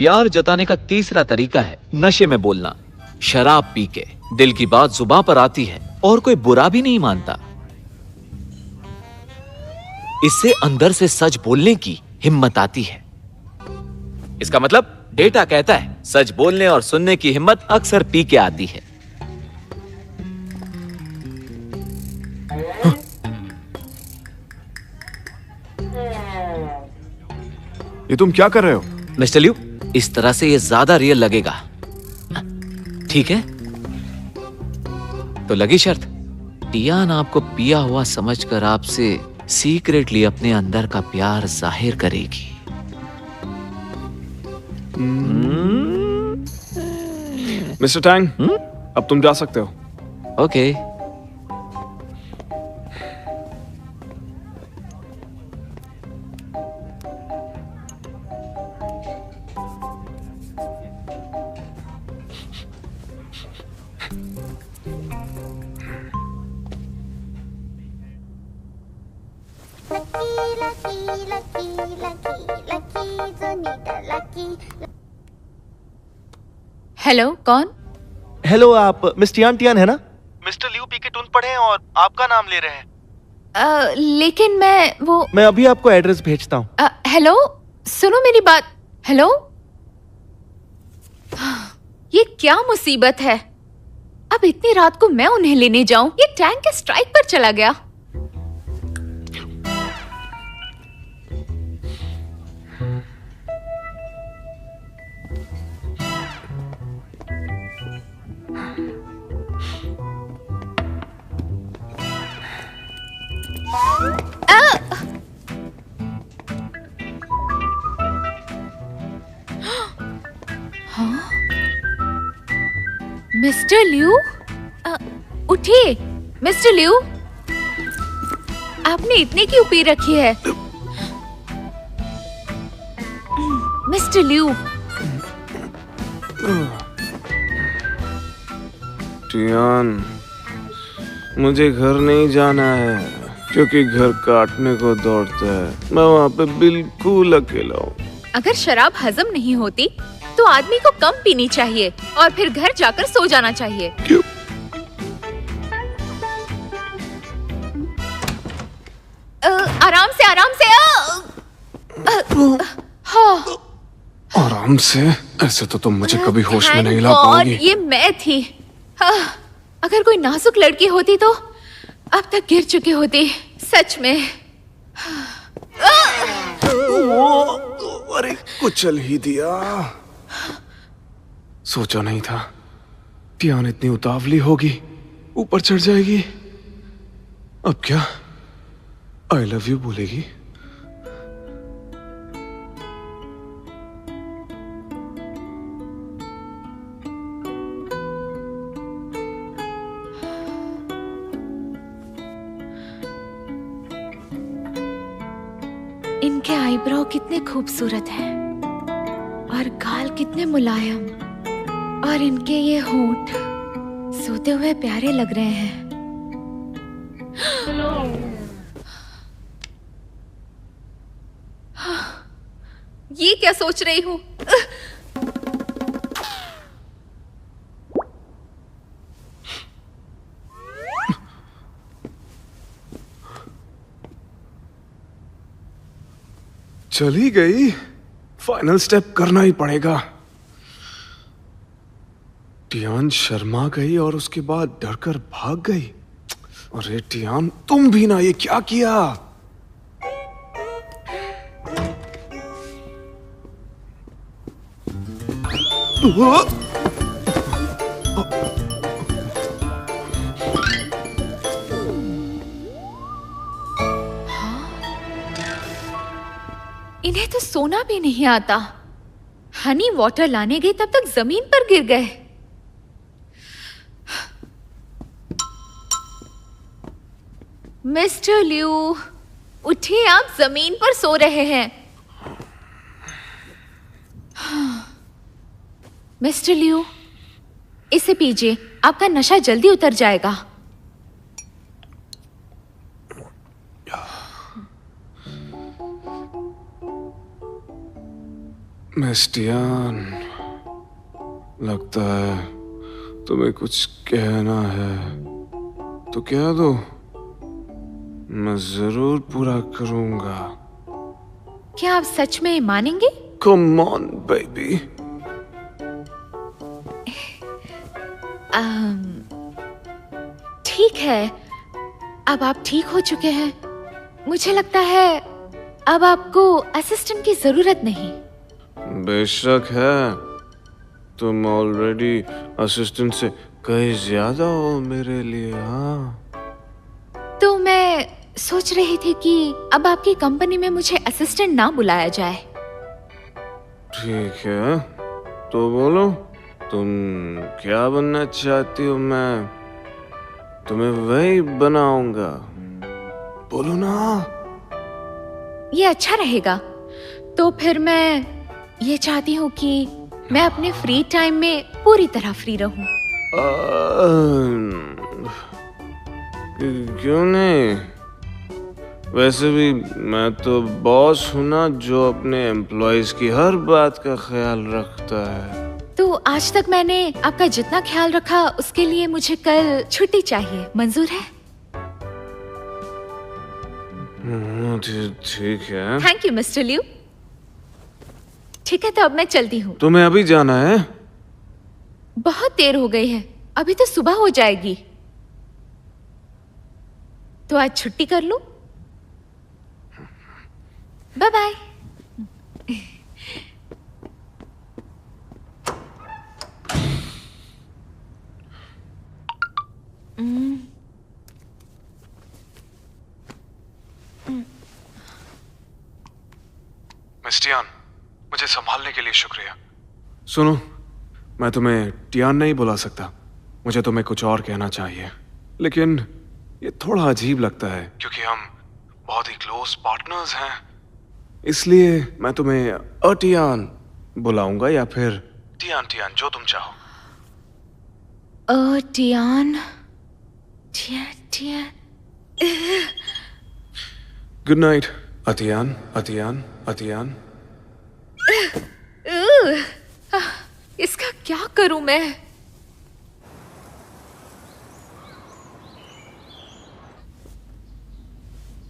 प्यार जताने का तीसरा तरीका है नशे में बोलना। शराब पी के दिल की बात जुबान पर आती है और कोई बुरा भी नहीं मानता। इससे अंदर से सच बोलने की हिम्मत आती है। इसका मतलब डेटा कहता है सच बोलने और सुनने की हिम्मत अक्सर पी के आती है। ये तुम क्या कर रहे हो? मिस्टर लियू, इस तरह से ये ज्यादा रियल लगेगा। ठीक है, तो लगी शर्त। टियान आपको पिया हुआ समझकर आपसे सीक्रेटली अपने अंदर का प्यार जाहिर करेगी। मिस्टर टैंग, अब तुम जा सकते हो। ओके। हेलो, कौन? हेलो, आप मिस टियान टियान है ना? मिस्टर लियू पी के टून पड़े हैं और आपका नाम ले रहे हैं। लेकिन मैं अभी आपको एड्रेस भेजता हूँ। हेलो, सुनो मेरी बात। हेलो, ये क्या मुसीबत है? अब इतनी रात को मैं उन्हें लेने जाऊं? ये टैंक के स्ट्राइक पर चला गया। मिस्टर लियू, उठिए। मिस्टर लियू, आपने इतनी क्यों पी रखी है? मिस्टर लियू, टियान, मुझे घर नहीं जाना है क्योंकि घर काटने को दौड़ता है। मैं वहाँ पे बिल्कुल अकेला हूँ। अगर शराब हजम नहीं होती तो आदमी को कम पीनी चाहिए और फिर घर जाकर सो जाना चाहिए। क्यों? आराम से, आराम से। हाँ। आराम से? ऐसे तो तुम मुझे कभी होश में नहीं ला और पाओगी। ये मैं थी। अगर कोई नाजुक लड़की होती तो अब तक गिर चुकी होती। सच में। अरे कुचल ही दिया। सोचा नहीं था टियान इतनी उतावली होगी, ऊपर चढ़ जाएगी। अब क्या आई लव यू बोलेगी? इनके आईब्रो कितने खूबसूरत हैं और गाल कितने मुलायम, और इनके ये होंठ सोते हुए प्यारे लग रहे हैं। ये क्या सोच रही हूँ? चली गई। फाइनल स्टेप करना ही पड़ेगा। टियान शर्मा गई और उसके बाद डरकर भाग गई। अरे टियान, तुम भी ना, ये क्या किया? इन्हें तो सोना भी नहीं आता। हनी वाटर लाने गई तब तक जमीन पर गिर गए। मिस्टर लियू, उठिए, आप जमीन पर सो रहे हैं। मिस्टर लियू, इसे पीजिए, आपका नशा जल्दी उतर जाएगा। मिस्टियान, लगता है तुम्हें कुछ कहना है तो कह दो, मैं जरूर पूरा करूंगा। क्या आप सच में मानेंगे? Come on baby. ठीक है, अब आप ठीक हो चुके हैं। मुझे लगता है अब आपको असिस्टेंट की जरूरत नहीं। बेशक है, तुम ऑलरेडी असिस्टेंट से कहीं ज्यादा हो मेरे लिए। हाँ, तो मैं सोच रही थी कि अब आपकी कंपनी में मुझे असिस्टेंट ना बुलाया जाए। ठीक है, तो बोलो तुम क्या बनना चाहती हो, मैं तुम्हें वही बनाऊंगा। बोलो ना। ये अच्छा रहेगा। तो फिर मैं ये चाहती हूँ कि मैं अपने फ्री टाइम में पूरी तरह फ्री रहूं। क्यों नहीं? वैसे भी मैं तो बॉस हूं ना, जो अपने एम्प्लॉयज की हर बात का ख्याल रखता है। तो आज तक मैंने आपका जितना ख्याल रखा उसके लिए मुझे कल छुट्टी चाहिए। मंजूर है? ठीक है। Thank you mister Liu. ठीक है, तो अब मैं चलती हूँ। तुम्हें अभी जाना है? बहुत देर हो गई है, अभी तो सुबह हो जाएगी। तो आज छुट्टी कर लूं? Bye bye. मिस्टियान, मुझे संभालने के लिए शुक्रिया। सुनो, मैं तुम्हें टियान नहीं बुला सकता। मुझे तुम्हें कुछ और कहना चाहिए, लेकिन ये थोड़ा अजीब लगता है क्योंकि हम बहुत ही क्लोज पार्टनर्स हैं। इसलिए मैं तुम्हें टियान बुलाऊंगा या फिर टियान टियान, जो तुम चाहो। टियान टियान टियान। गुड नाइट अतियान अतियान अतियान। इसका क्या करूं मैं?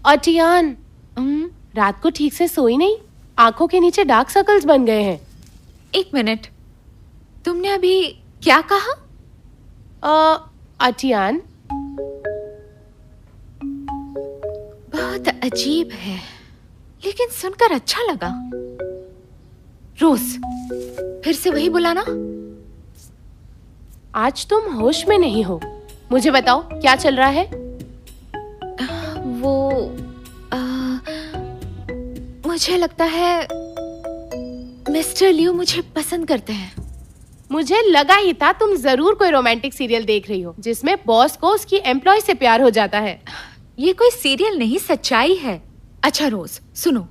अटियान, रात को ठीक से सोई नहीं? आंखों के नीचे डार्क सर्कल्स बन गए हैं। एक मिनट, तुमने अभी क्या कहा? अटियान, बहुत अजीब है, लेकिन सुनकर अच्छा लगा। रोज, फिर से वही बुलाना। आज तुम होश में नहीं हो। मुझे बताओ क्या चल रहा है? वो मुझे लगता है मिस्टर लियू मुझे पसंद करते हैं। मुझे लगा ही था तुम जरूर कोई रोमांटिक सीरियल देख रही हो जिसमें बॉस को उसकी एम्प्लॉय से प्यार हो जाता है। ये कोई सीरियल नहीं, सच्चाई है। अच्छा रोज सुनो,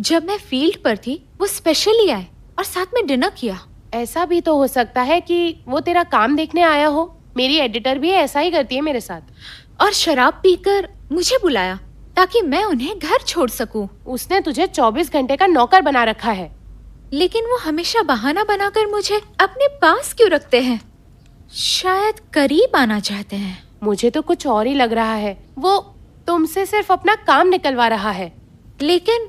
जब मैं फील्ड पर थी वो स्पेशली आए और साथ में डिनर किया। ऐसा भी तो हो सकता है कि वो तेरा काम देखने आया हो। मेरी एडिटर भी ऐसा ही करती है मेरे साथ। और शराब पीकर मुझे बुलाया ताकि मैं उन्हें घर छोड़ सकूं। उसने तुझे 24 घंटे का नौकर बना रखा है। लेकिन वो हमेशा बहाना बनाकर मुझे अपने पास क्यों रखते हैं? शायद करीब आना चाहते हैं। मुझे तो कुछ और ही लग रहा है। वो तुमसे सिर्फ अपना काम निकलवा रहा है। लेकिन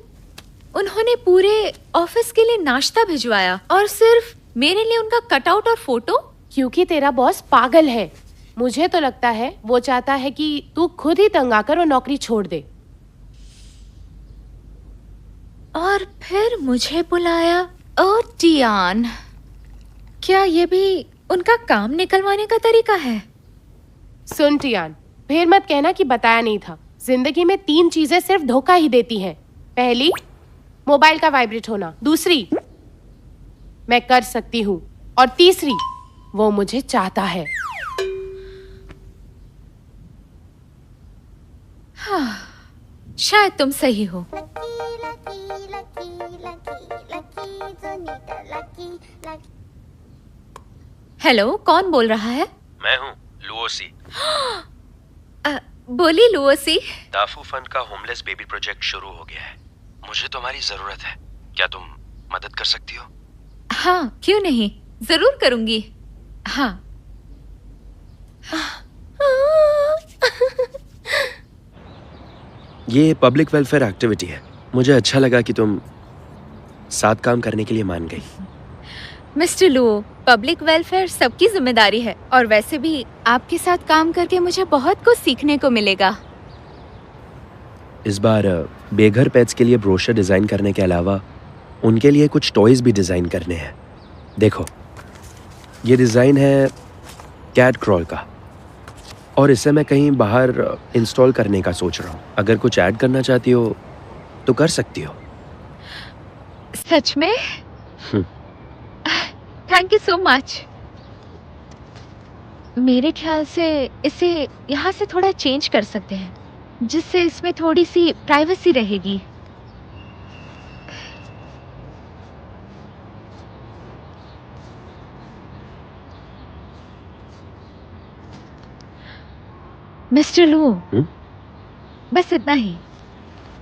उन्होंने पूरे ऑफिस के लिए नाश्ता भिजवाया और सिर्फ मेरे लिए उनका कटआउट और फोटो। क्योंकि तेरा बॉस पागल है। मुझे तो लगता है वो चाहता है कि तू खुद ही तंग आकर वो नौकरी छोड़ दे। और फिर मुझे बुलाया। ओ टियान, क्या ये भी उनका काम निकलवाने का तरीका है? सुन टियान, फिर मत कहना कि बताया नहीं था। जिंदगी में 3 चीजें सिर्फ धोखा ही देती हैं। पहली, मोबाइल का वाइब्रेट होना। दूसरी, मैं कर सकती हूँ। और तीसरी, वो मुझे चाहता है। हाँ, शायद तुम सही हो। हेलो, कौन बोल रहा है? मैं हूँ लुओसी। बोली लुओसी। दाफू फंड का होमलेस बेबी प्रोजेक्ट शुरू हो गया है। मुझे तुम्हारी जरूरत है। क्या तुम मदद कर सकती हो? हाँ, क्यों नहीं, जरूर करूंगी। हाँ। ये पब्लिक वेलफेयर एक्टिविटी है। मुझे अच्छा लगा कि तुम साथ काम करने के लिए मान गई। मिस्टर लू, पब्लिक वेलफेयर सबकी जिम्मेदारी है, और वैसे भी आपके साथ काम करके मुझे बहुत कुछ सीखने को मिलेगा। इस बार बेघर पेट्स के लिए ब्रोशर डिज़ाइन करने के अलावा उनके लिए कुछ टॉयज भी डिज़ाइन करने हैं। देखो, ये डिज़ाइन है कैट क्रॉल का, और इसे मैं कहीं बाहर इंस्टॉल करने का सोच रहा हूँ। अगर कुछ ऐड करना चाहती हो तो कर सकती हो। सच में? Thank you so much. मेरे ख्याल से इसे यहाँ से थोड़ा चेंज कर सकते हैं, जिससे इसमें थोड़ी सी प्राइवेसी रहेगी। मिस्टर लू, बस इतना ही।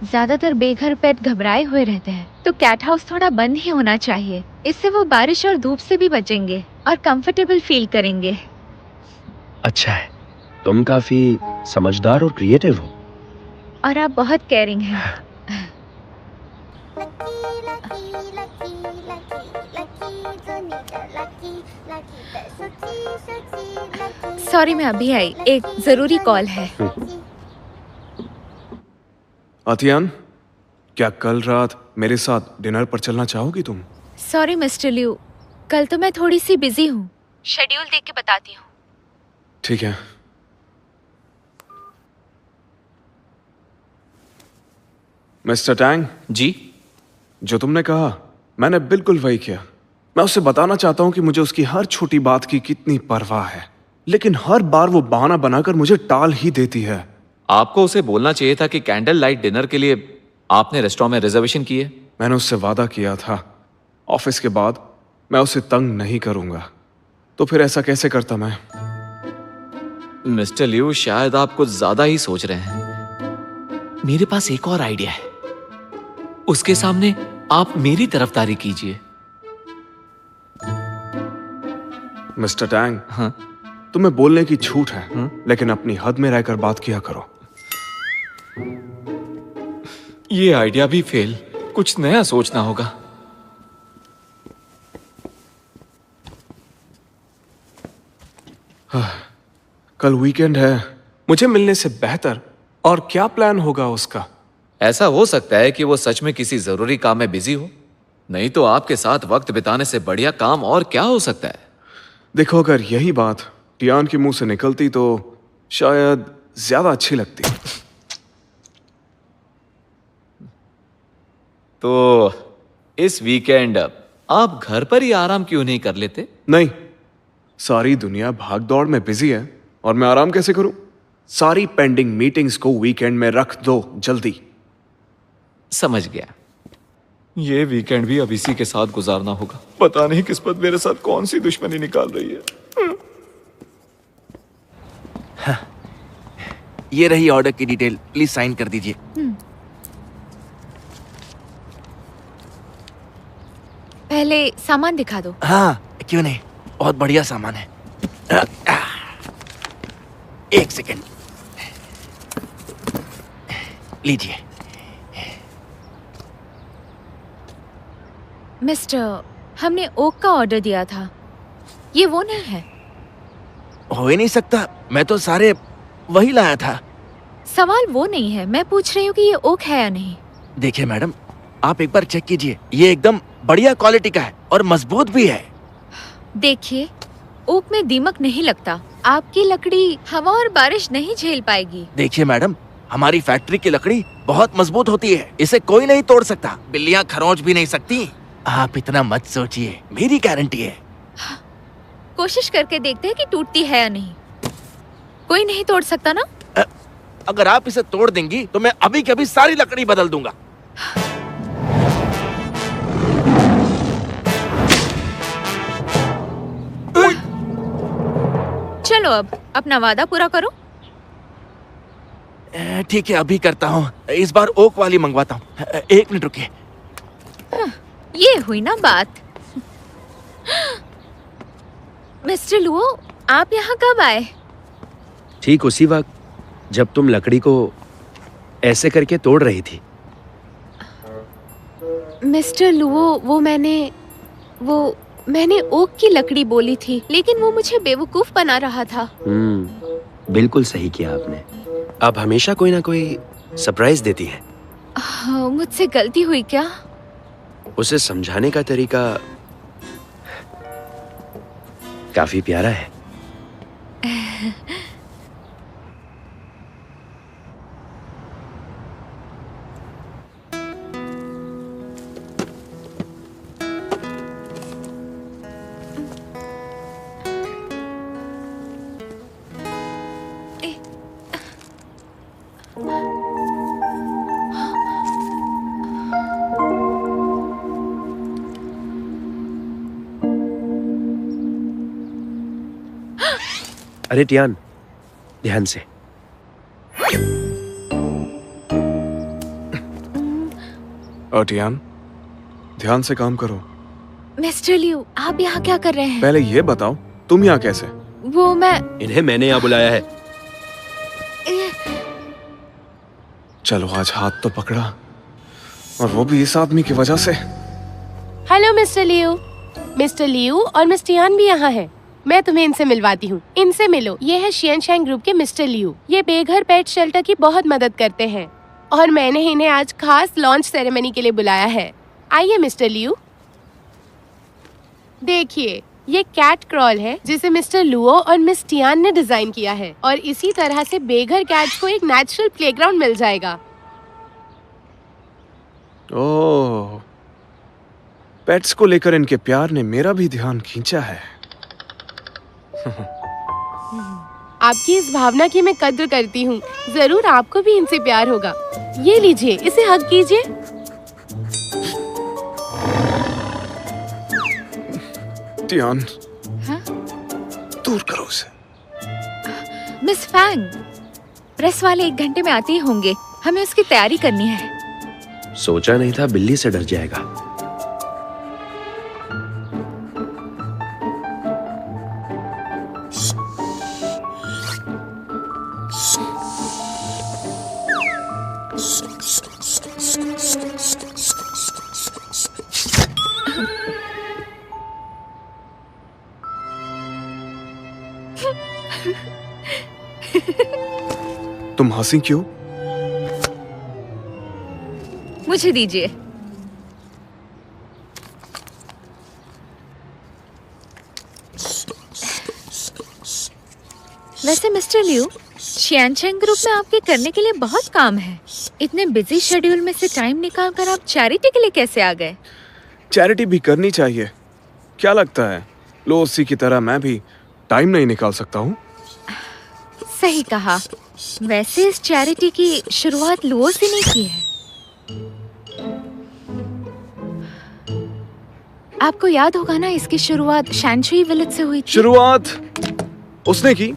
ज्यादातर बेघर पेट घबराए हुए रहते हैं, तो कैट हाउस थोड़ा बंद ही होना चाहिए। इससे वो बारिश और धूप से भी बचेंगे और कंफर्टेबल फील करेंगे। अच्छा है, तुम काफी समझदार और क्रिएटिव हो। और आप बहुत केयरिंग हैं। सॉरी, मैं अभी आई, एक जरूरी कॉल है। अतियान, क्या कल रात मेरे साथ डिनर पर चलना चाहोगी तुम? सॉरी मिस्टर लिू, कल तो मैं थोड़ी सी बिजी हूँ। शेड्यूल देख के बताती हूँ। ठीक है। मिस्टर टैंग जी। जो तुमने कहा मैंने बिल्कुल वही किया। मैं उससे बताना चाहता हूं कि मुझे उसकी हर छोटी बात की कितनी परवाह है, लेकिन हर बार वो बहाना बनाकर मुझे टाल ही देती है। आपको उसे बोलना चाहिए था कि कैंडल लाइट डिनर के लिए आपने रेस्टोरेंट में रिजर्वेशन की है। मैंने उससे वादा किया था ऑफिस के बाद मैं उसे तंग नहीं करूंगा, तो फिर ऐसा कैसे करता मैं? मिस्टर लिू, शायद आप कुछ ज्यादा ही सोच रहे हैं। मेरे पास एक और आइडिया है, उसके सामने आप मेरी तरफदारी कीजिए। मिस्टर टैंग, हाँ? तुम्हें बोलने की छूट है, लेकिन अपनी हद में रहकर बात किया करो। ये आइडिया भी फेल, कुछ नया सोचना होगा। कल वीकेंड है, मुझे मिलने से बेहतर और क्या प्लान होगा उसका? ऐसा हो सकता है कि वो सच में किसी जरूरी काम में बिजी हो, नहीं तो आपके साथ वक्त बिताने से बढ़िया काम और क्या हो सकता है? देखो, अगर यही बात टियान के मुंह से निकलती तो शायद ज्यादा अच्छी लगती। तो इस वीकेंड आप घर पर ही आराम क्यों नहीं कर लेते? नहीं, सारी दुनिया भाग दौड़ में बिजी है और मैं आराम कैसे करूं? सारी पेंडिंग मीटिंग्स को वीकेंड में रख दो जल्दी। समझ गया। ये वीकेंड भी अब इसी के साथ गुजारना होगा। पता नहीं किस्मत मेरे साथ कौन सी दुश्मनी निकाल रही है। हाँ, ये रही ऑर्डर की डिटेल, प्लीज साइन कर दीजिए। पहले सामान दिखा दो। हाँ, क्यों नहीं, बहुत बढ़िया सामान है। एक सेकेंड, लीजिए। मिस्टर, हमने ओक का ऑर्डर दिया था, ये वो नहीं है। हो ही नहीं सकता, मैं तो सारे वही लाया था। सवाल वो नहीं है, मैं पूछ रही हूँ कि ये ओक है या नहीं। देखिए मैडम, आप एक बार चेक कीजिए, ये एकदम बढ़िया क्वालिटी का है और मजबूत भी है। देखिए, ओक में दीमक नहीं लगता, आपकी लकड़ी हवा और बारिश नहीं झेल पाएगी। देखिए मैडम, हमारी फैक्ट्री की लकड़ी बहुत मजबूत होती है, इसे कोई नहीं तोड़ सकता, बिल्लियाँ खरोंच भी नहीं सकती। आप इतना मत सोचिए, मेरी गारंटी है। कोशिश करके देखते हैं कि टूटती है या नहीं। कोई नहीं तोड़ सकता ना? अगर आप इसे तोड़ देंगी तो मैं अभी के अभी सारी लकड़ी बदल दूंगा। चलो अब अपना वादा पूरा करो। ठीक है, अभी करता हूँ। इस बार ओक वाली मंगवाता हूँ। एक मिनट रुकिए। ये हुई ना बात। मिस्टर लुओ, आप यहाँ कब आए? ठीक उसी वक्त जब तुम लकड़ी को ऐसे करके तोड़ रही थी। मिस्टर लुओ, मैंने ओक की लकड़ी बोली थी, लेकिन वो मुझे बेवकूफ बना रहा था। बिल्कुल सही किया आपने। आप हमेशा कोई ना कोई सरप्राइज देती हैं। हाँ, मुझसे गलती हुई क्या? उसे समझाने का तरीका काफी प्यारा है। अरे टियान, ध्यान से। टियान, ध्यान से काम करो। मिस्टर लियू, आप यहाँ क्या कर रहे हैं? पहले ये बताओ, तुम यहाँ कैसे? वो मैं इन्हें मैंने यहाँ बुलाया है। चलो, आज हाथ तो पकड़ा, और वो भी इस आदमी की वजह से। Hello mister Liu. Mister Liu और मिस टियान भी यहाँ है। मैं तुम्हें इनसे मिलवाती हूँ। इनसे मिलो। ये है शियनशैंग ग्रुप के मिस्टर लियू। ये बेघर पेट शेल्टर की बहुत मदद करते हैं और मैंने इन्हें आज खास लॉन्च सेरेमनी के लिए बुलाया है। आइए मिस्टर लियू। देखिए, ये कैट क्रॉल है जिसे मिस्टर लुओ और मिस टियान ने डिजाइन किया है, और इसी तरह से बेघर कैट्स को एक नेचुरल प्लेग्राउंड मिल जाएगा। ओह, पेट्स को लेकर इनके प्यार ने मेरा भी ध्यान खींचा है। आपकी इस भावना की मैं कद्र करती हूँ। जरूर आपको भी इनसे प्यार होगा। ये लीजिए, इसे हग कीजिए। टियान, हाँ? दूर करो उसे। मिस फैंग, प्रेस वाले 1 घंटे में आते ही होंगे। हमें उसकी तैयारी करनी है। सोचा नहीं था बिल्ली से डर जाएगा। तुम हंसी क्यों? मुझे दीजिए। वैसे मिस्टर लियू, शियनशैंग ग्रुप में आपके करने के लिए बहुत काम है। इतने बिजी शेड्यूल में से टाइम निकाल कर आप चैरिटी के लिए कैसे आ गए? चैरिटी भी करनी चाहिए। क्या लगता है लोसी की तरह मैं भी टाइम नहीं निकाल सकता हूँ? सही कहा। वैसे इस चैरिटी की शुरुआत लुओ से नहीं की है। आपको याद होगा ना, इसकी शुरुआत शैनशुई विलेज से हुई थी। शुरुआत उसने की,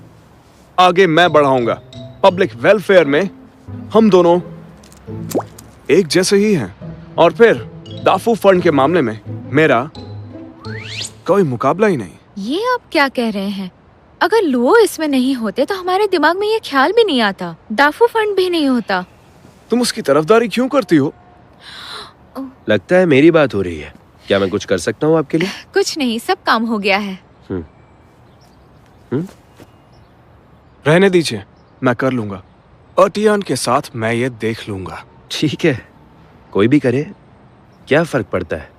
आगे मैं बढ़ाऊंगा। पब्लिक वेलफेयर में हम दोनों एक जैसे ही हैं, और फिर दाफू फंड के मामले में मेरा कोई मुकाबला ही नहीं। ये आप क्या कह रहे हैं? अगर लुओ इसमें नहीं होते तो हमारे दिमाग में ये ख्याल भी नहीं आता, दाफू फंड भी नहीं होता। तुम उसकी तरफदारी क्यों करती हो? लगता है मेरी बात हो रही है। क्या मैं कुछ कर सकता हूँ आपके लिए? कुछ नहीं, सब काम हो गया है। रहने दीजिए, मैं कर लूंगा। और टियान के साथ मैं ये देख लूंगा। ठीक है, कोई भी करे, क्या फर्क पड़ता है?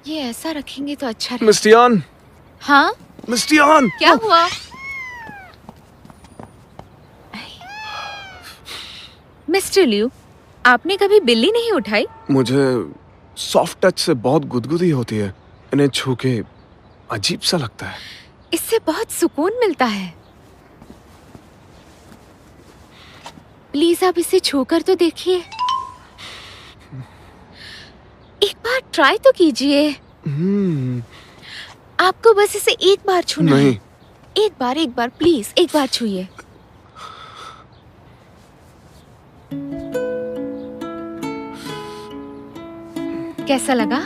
ये ऐसा रखेंगे तो अच्छा रहेगा। मिस टियान, हाँ, मिस टियान, क्या हुआ? मिस्टर लियू, आपने कभी बिल्ली नहीं उठाई? मुझे सॉफ्ट टच से बहुत गुदगुदी होती है। इन्हें छू के अजीब सा लगता है। इससे बहुत सुकून मिलता है। प्लीज आप इसे छूकर तो देखिए। एक बार ट्राई तो कीजिए। आपको बस इसे एक बार छूना नहीं। है। एक बार प्लीज, एक बार छूइए। कैसा लगा?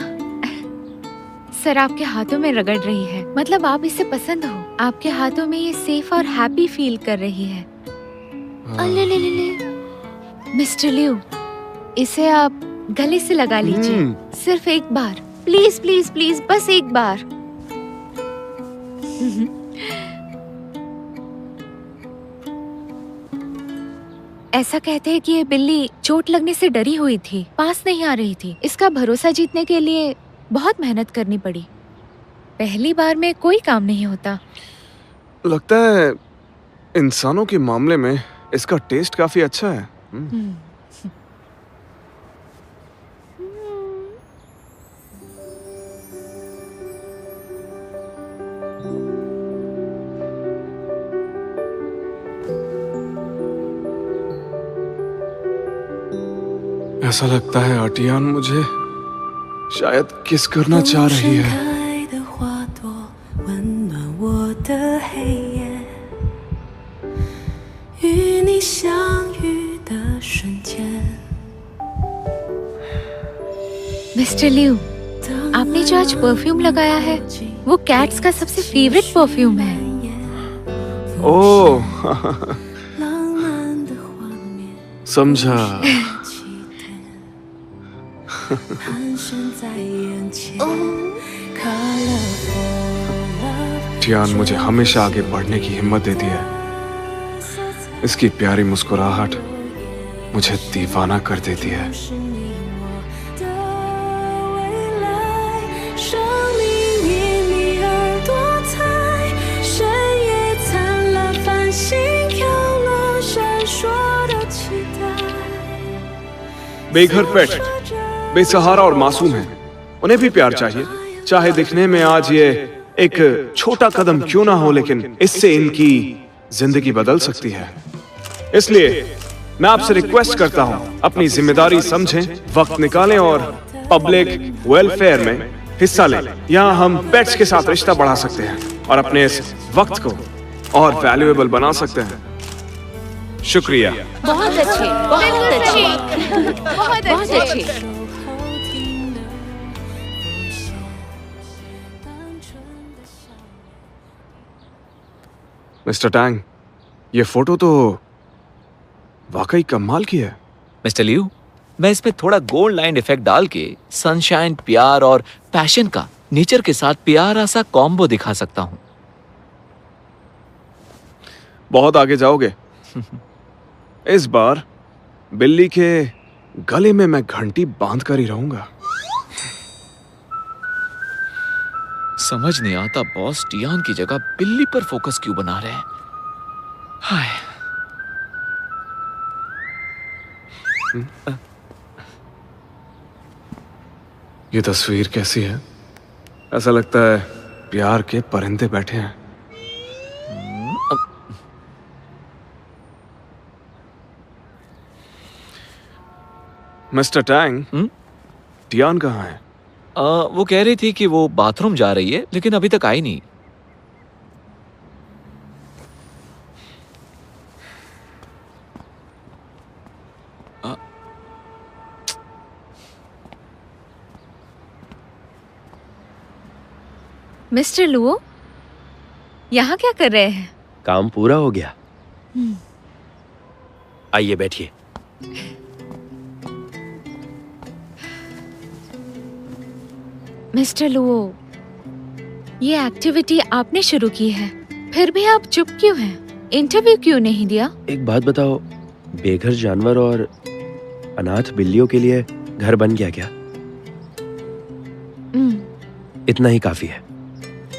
सर आपके हाथों में रगड़ रही है, मतलब आप इसे पसंद हो। आपके हाथों में ये सेफ और हैप्पी फील कर रही है। अले ले ले ले। मिस्टर लिू, इसे आप गले से लगा लीजिए। सिर्फ एक बार, प्लीज प्लीज प्लीज, बस एक बार। ऐसा कहते हैं कि ये बिल्ली चोट लगने से डरी हुई थी, पास नहीं आ रही थी। इसका भरोसा जीतने के लिए बहुत मेहनत करनी पड़ी। पहली बार में कोई काम नहीं होता। लगता है इंसानों के मामले में इसका टेस्ट काफी अच्छा है। ऐसा लगता है आटियान मुझे शायद किस करना चाह रही है। 开的花朵温暖我的黑夜，与你相遇的瞬间。 मिस्टर लिू, आपने जो आज परफ्यूम लगाया है वो कैट्स का सबसे फेवरेट परफ्यूम है। ओह 浪漫的画面， समझा। 盘旋在眼前。Colorful love， टियान मुझे हमेशा आगे बढ़ने की हिम्मत देती है। इसकी प्यारी मुस्कुराहट मुझे दीवाना कर देती है। 是你我的未来，生命因你而多彩，深夜灿烂繁星飘落，闪烁的期待。 बेघर पेट बेसहारा और मासूम है, उन्हें भी प्यार चाहिए। चाहे दिखने में आज ये एक छोटा कदम क्यों ना हो, लेकिन इससे इनकी जिंदगी बदल सकती है। इसलिए मैं आपसे रिक्वेस्ट करता हूं, अपनी जिम्मेदारी समझें, वक्त निकालें और पब्लिक वेलफेयर में हिस्सा लें। यहाँ हम पेट्स के साथ रिश्ता बढ़ा सकते हैं और अपने इस वक्त को और वैल्यूएबल बना सकते हैं। शुक्रिया। बहुत अच्छे, बहुत अच्छे, बहुत अच्छे। 守候听的浮现，单纯的笑脸。 मिस्टर टैंग, ये फोटो तो वाकई कमाल की है। मिस्टर लियू, मैं इसमें थोड़ा गोल्ड लाइन इफेक्ट डाल के सनशाइन, प्यार और पैशन का नेचर के साथ प्यारा सा कॉम्बो दिखा सकता हूँ। बहुत आगे जाओगे। इस बार बिल्ली के गले में मैं घंटी बांध कर ही रहूंगा। समझ नहीं आता बॉस टियान की जगह बिल्ली पर फोकस क्यों बना रहे हैं। हाय। ये तस्वीर कैसी है? ऐसा लगता है प्यार के परिंदे बैठे हैं। मिस्टर टैंग, टियान कहाँ है? वो कह रही थी कि वो बाथरूम जा रही है, लेकिन अभी तक आई नहीं। मिस्टर लुओ, यहाँ क्या कर रहे हैं? काम पूरा हो गया। आइए बैठिए। मिस्टर लुओ, ये एक्टिविटी आपने शुरू की है, फिर भी आप चुप क्यों हैं? इंटरव्यू क्यों नहीं दिया? एक बात बताओ, बेघर जानवर और अनाथ बिल्लियों के लिए घर बन गया क्या? इतना ही काफी है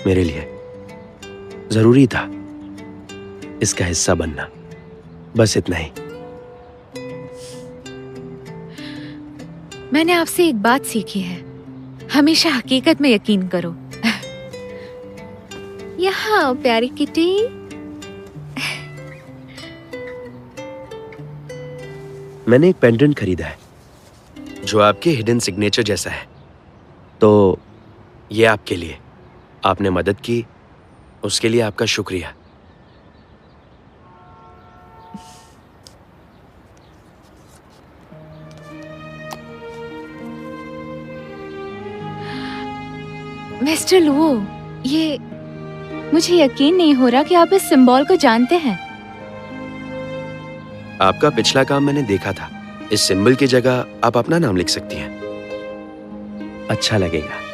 मेरे लिए। जरूरी था इसका हिस्सा बनना, बस इतना ही। मैंने आपसे एक बात सीखी है, हमेशा हकीकत में यकीन करो। यहाँ प्यारी किटी। मैंने एक पेंडेंट खरीदा है जो आपके हिडन सिग्नेचर जैसा है, तो ये आपके लिए। आपने मदद की, उसके लिए आपका शुक्रिया। मिस्टर लुओ, ये मुझे यकीन नहीं हो रहा कि आप इस सिंबल को जानते हैं। आपका पिछला काम मैंने देखा था। इस सिंबल की जगह आप अपना नाम लिख सकती हैं। अच्छा लगेगा।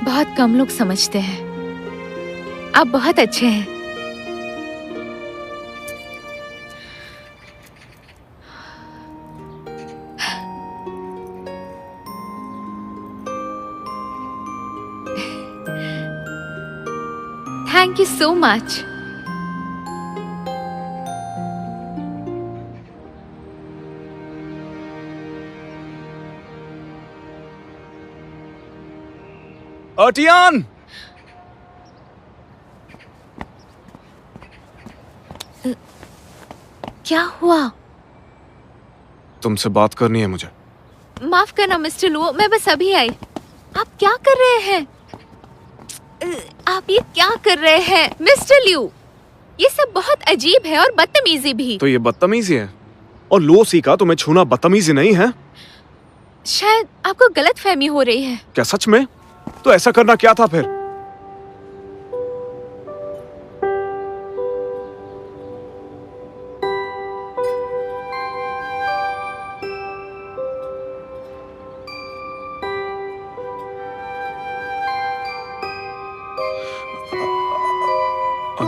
बहुत कम लोग समझते हैं। आप बहुत अच्छे हैं। Thank you so much. Tian! क्या हुआ? तुमसे बात करनी है मुझे। माफ करना मिस्टर लुओ, मैं बस अभी आई। आप क्या कर रहे हैं? आप ये क्या कर रहे हैं मिस्टर लिू? ये सब बहुत अजीब है और बदतमीजी भी। तो ये बदतमीजी है? और लुओसी का तुम्हें छूना बदतमीजी नहीं है? शायद आपको गलतफहमी हो रही है। क्या सच में? तो ऐसा करना क्या था फिर?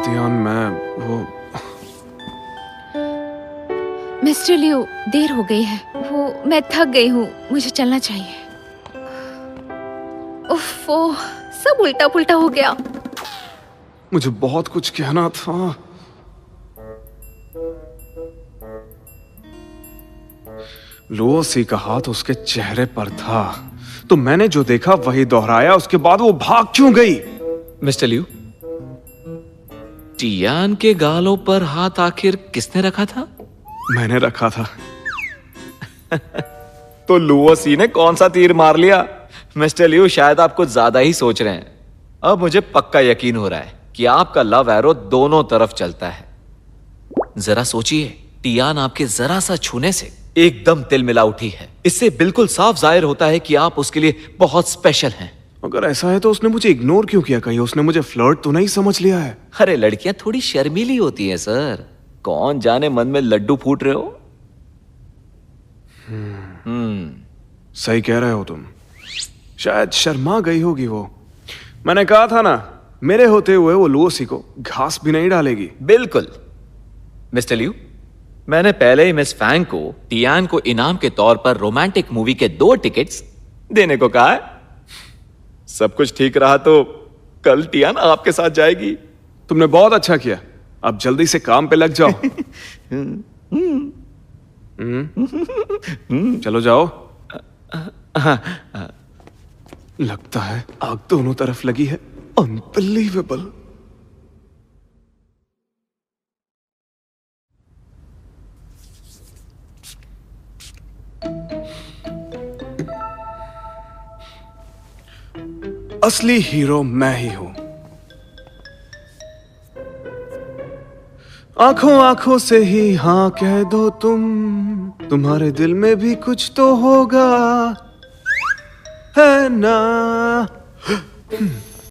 टियान, मैं वो मिस्टर लियो, देर हो गई है। मैं थक गई हूँ, मुझे चलना चाहिए। उफ़, सब उल्टा पुल्टा हो गया। मुझे बहुत कुछ कहना था। लुओसी का हाथ उसके चेहरे पर था, तो मैंने जो देखा वही दोहराया। उसके बाद वो भाग क्यों गई? मिस्टर लिू, टियान के गालों पर हाथ आखिर किसने रखा था? मैंने रखा था। तो लुओसी ने कौन सा तीर मार लिया? मिस्टर लिू, शायद आप कुछ ज्यादा ही सोच रहे हैं। अब मुझे पक्का यकीन हो रहा है कि आपका लव एरो दोनों तरफ चलता है। जरा सोचिए, टियान आपके जरा सा छूने से एकदम तिलमिला उठी है। इससे बिल्कुल साफ जाहिर होता है कि आप उसके लिए बहुत स्पेशल हैं। अगर ऐसा है तो उसने मुझे इग्नोर क्यों किया? कहीं उसने मुझे फ्लर्ट तो नहीं समझ लिया है? अरे लड़कियां थोड़ी शर्मीली होती हैं सर। कौन जाने मन में लड्डू फूट रहे हो। सही कह रहे हो तुम। शायद शर्मा गई होगी वो। मैंने कहा था ना, मेरे होते हुए वो लुओसी को घास भी नहीं डालेगी। बिल्कुल। मिस्टर लिू, मैंने पहले ही मिस फैंग को टियान को इनाम के तौर पर रोमांटिक मूवी के 2 टिकट्स देने को कहा है। सब कुछ ठीक रहा तो कल टियान आपके साथ जाएगी। तुमने बहुत अच्छा किया। अब जल्दी से काम पे लग जाओ। चलो जाओ। लगता है आग दोनों तरफ लगी है। अनबिलीवेबल। असली हीरो मैं ही हूं। आंखों आंखों से ही हाँ कह दो तुम, तुम्हारे दिल में भी कुछ तो होगा, है ना?